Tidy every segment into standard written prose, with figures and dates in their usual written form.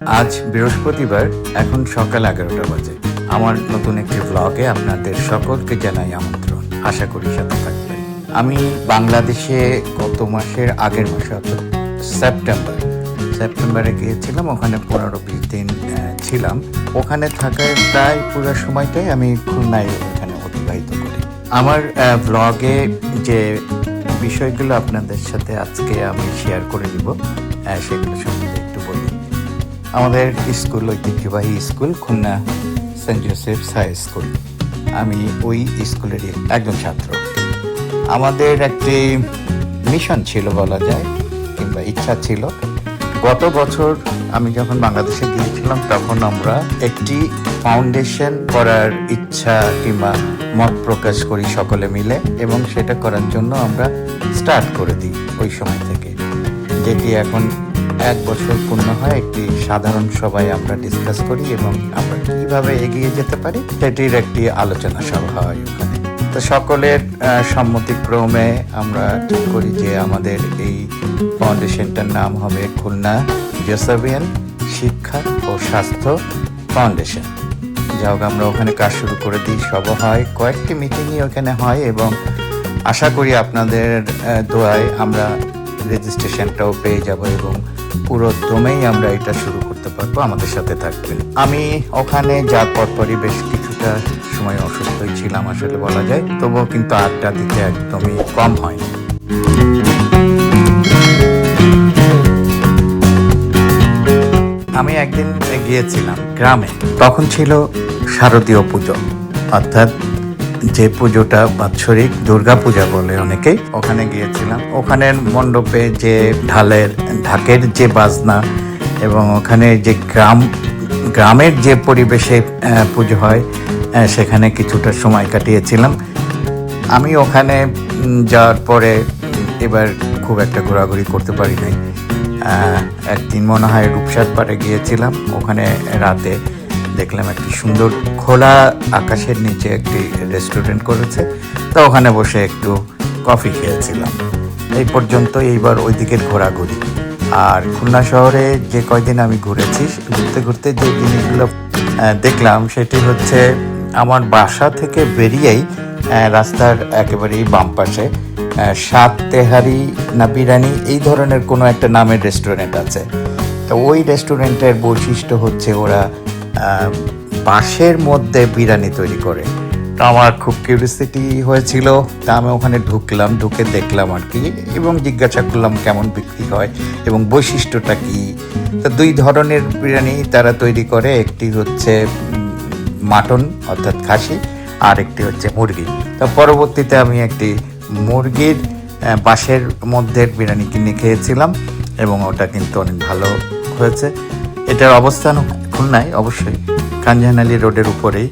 আজ বৃহস্পতিবার, এখন সকাল 11টা বাজে। আমার নতুন একটি ব্লগে আপনাদের সকলকে জানাই আমন্ত্রণ। আশা করি সাথে থাকবেন। আমি বাংলাদেশে গত মাসের আগের মাসে অর্থাৎ সেপ্টেম্বরে গিয়েছিলাম। ওখানে 15-20 দিন ছিলাম। ওখানে থাকার প্রায় পুরো সময়টাই আমি খুলনায় ওখানে অতিবাহিত করি। আমার ব্লগে যে বিষয়গুলো আপনাদের সাথে আজকে আমি শেয়ার করে দিব সেগুলো সম্বন্ধে একটু বলি। আমাদের স্কুল ঐতিহ্যবাহী school Khulna Saint Joseph's High School. আমি ওই স্কুলেরই একজন ছাত্র। আমাদের একটি মিশন ছিল বলা যায়, কিংবা ইচ্ছা ছিল। গত বছর আমি যখন বাংলাদেশে গিয়েছিলাম তখন আমরা একটি ফাউন্ডেশন করার ইচ্ছা কিংবা মত প্রকাশ করি সকলে মিলে, এবং সেটা করার জন্য আমরা স্টার্ট করে দিই ওই সময় থেকে, যেটি এখন 1 বছর পূর্ণ হয়। একটি সাধারণ সভায় আমরা ডিসকাস করি এবং আমরা কিভাবে এগিয়ে যেতে পারি সেটির একটি আলোচনা সভা হয় ওখানে। তো সকলের সম্মতিক্রমে আমরা ঠিক করি যে আমাদের এই ফাউন্ডেশনটার নাম হবে খুলনা জোসেফিয়ান শিক্ষা ও স্বাস্থ্য ফাউন্ডেশন। যা হোক, আমরা ওখানে কাজ শুরু করে দিই। সভা হয়, কয়েকটি মিটিংই ওখানে হয়, এবং আশা করি আপনাদের দোয়ায় আমরা রেজিস্ট্রেশনটাও পেয়ে যাব এবং পুরো দমেই আমরা এটা শুরু করতে পারবো। আমাদের সাথে থাকবেন। আমি ওখানে যার পরপরই বেশ কিছুটা সময় অসুস্থই ছিলাম আসলে বলা যায়, তবুও কিন্তু আড্ডা দিতে একদমই কম হয়নি। আমি একদিন গিয়েছিলাম গ্রামে। তখন ছিল শারদীয় পুজো, অর্থাৎ যে পুজোটা বাৎসরিক দুর্গা পূজা বলে অনেকেই। ওখানে গিয়েছিলাম। ওখানের মণ্ডপে যে ঢাকের যে বাজনা এবং ওখানে যে গ্রামের যে পরিবেশে পুজো হয় সেখানে কিছুটা সময় কাটিয়েছিলাম। আমি ওখানে যাওয়ার পরে এবার খুব একটা ঘোরাঘুরি করতে পারি নাই। একদিন মনে হয় রূপসার পাড়ে গিয়েছিলাম। ওখানে রাতে দেখলাম একটি সুন্দর খোলা আকাশের নিচে একটি রেস্টুরেন্ট করেছে, তো ওখানে বসে একটু কফি খেয়েছিলাম। এই পর্যন্ত এইবার ওই দিকের ঘোরাঘুরি। আর খুলনা শহরে যে কয়দিন আমি ঘুরেছি, ঘুরতে যে জিনিসগুলো দেখলাম সেটি হচ্ছে আমার বাসা থেকে বেরিয়েই রাস্তার একেবারেই বাম পাশে সাত তেহারি না বিরিয়ানি এই ধরনের কোনো একটা নামের রেস্টুরেন্ট আছে। তো ওই রেস্টুরেন্টের বৈশিষ্ট্য হচ্ছে ওরা বাঁশের মধ্যে বিরিয়ানি তৈরি করে। তো আমার খুব কিউরিয়াসিটি হয়েছিল, তা আমি ওখানে ঢুকে দেখলাম আর কি, এবং জিজ্ঞাসা করলাম কেমন বিক্রি হয় এবং বৈশিষ্ট্যটা কি। তো 2 ধরনের বিরিয়ানি তারা তৈরি করে, একটি হচ্ছে মাটন অর্থাৎ খাসি, আর একটি হচ্ছে মুরগি। তো পরবর্তীতে আমি একটি মুরগির বাঁশের মধ্যে বিরিয়ানি কিনে খেয়েছিলাম এবং ওটা কিন্তু অনেক ভালো হয়েছে। এটার অবস্থান খুলনায়, অবশ্যই খানজাহান আলী রোডের উপরেই,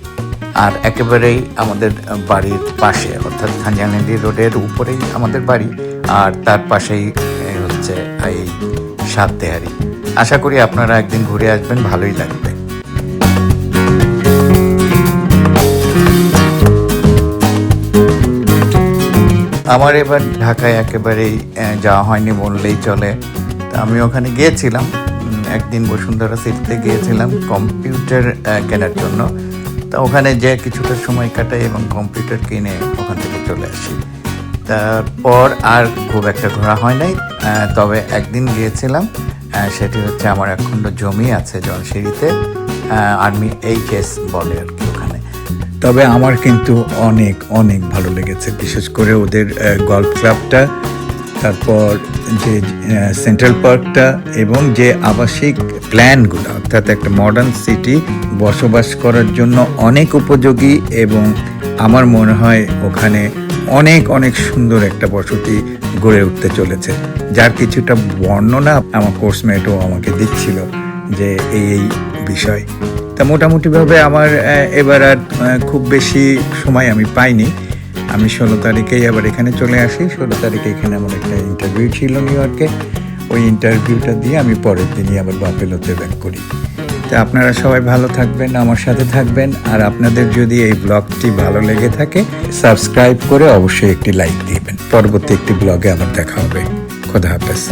আর একেবারেই আমাদের বাড়ির পাশে, অর্থাৎ খানজাহান আলী রোডের উপরেই আমাদের বাড়ি, আর তার পাশেই হচ্ছে এই সাত তেহারি। আশা করি আপনারা একদিন ঘুরে আসবেন, ভালোই লাগবে। আমার এবার ঢাকায় একেবারেই যাওয়া হয়নি বললেই চলে। আমি ওখানে গিয়েছিলাম একদিন, বসুন্ধরা সিটিতে গিয়েছিলাম কম্পিউটার কেনার জন্য। তা ওখানে যে কিছুটা সময় কাটাই এবং কম্পিউটার কিনে ওখান থেকে চলে আসি। তারপর আর খুব একটা ঘোরা হয় নাই। তবে একদিন গিয়েছিলাম, সেটি হচ্ছে আমার একখণ্ড জমি আছে জলশিরিতে, আর্মি এইচএস বলে আর কি ওখানে। তবে আমার কিন্তু অনেক অনেক ভালো লেগেছে, বিশেষ করে ওদের গল্ফ ক্লাবটা, তারপর যে সেন্ট্রাল পার্কটা, এবং যে আবাসিক প্ল্যানগুলো, অর্থাৎ একটা মডার্ন সিটি বসবাস করার জন্য অনেক উপযোগী। এবং আমার মনে হয় ওখানে অনেক অনেক সুন্দর একটা বসতি গড়ে উঠতে চলেছে, যার কিছুটা বর্ণনা আমার কোর্সমেটও আমাকে দিচ্ছিল যে এই বিষয়। তা মোটামুটিভাবে আমার এবার আর খুব বেশি সময় আমি পাইনি। আমি 16 তারিখেই আবার এখানে চলে আসি। 16 তারিখে এখানে আমার একটা ইন্টারভিউ ছিল নিউ ইয়র্কে। ওই ইন্টারভিউটা দিয়ে আমি পরের দিনই আবার বাফেলোতে ব্যাক করি। তা আপনারা সবাই ভালো থাকবেন, আমার সাথে থাকবেন। আর আপনাদের যদি এই ব্লগটি ভালো লেগে থাকে, সাবস্ক্রাইব করে অবশ্যই একটি লাইক দিবেন। পরবর্তী একটি ব্লগে আবার দেখা হবে। খোদা হাফেজ।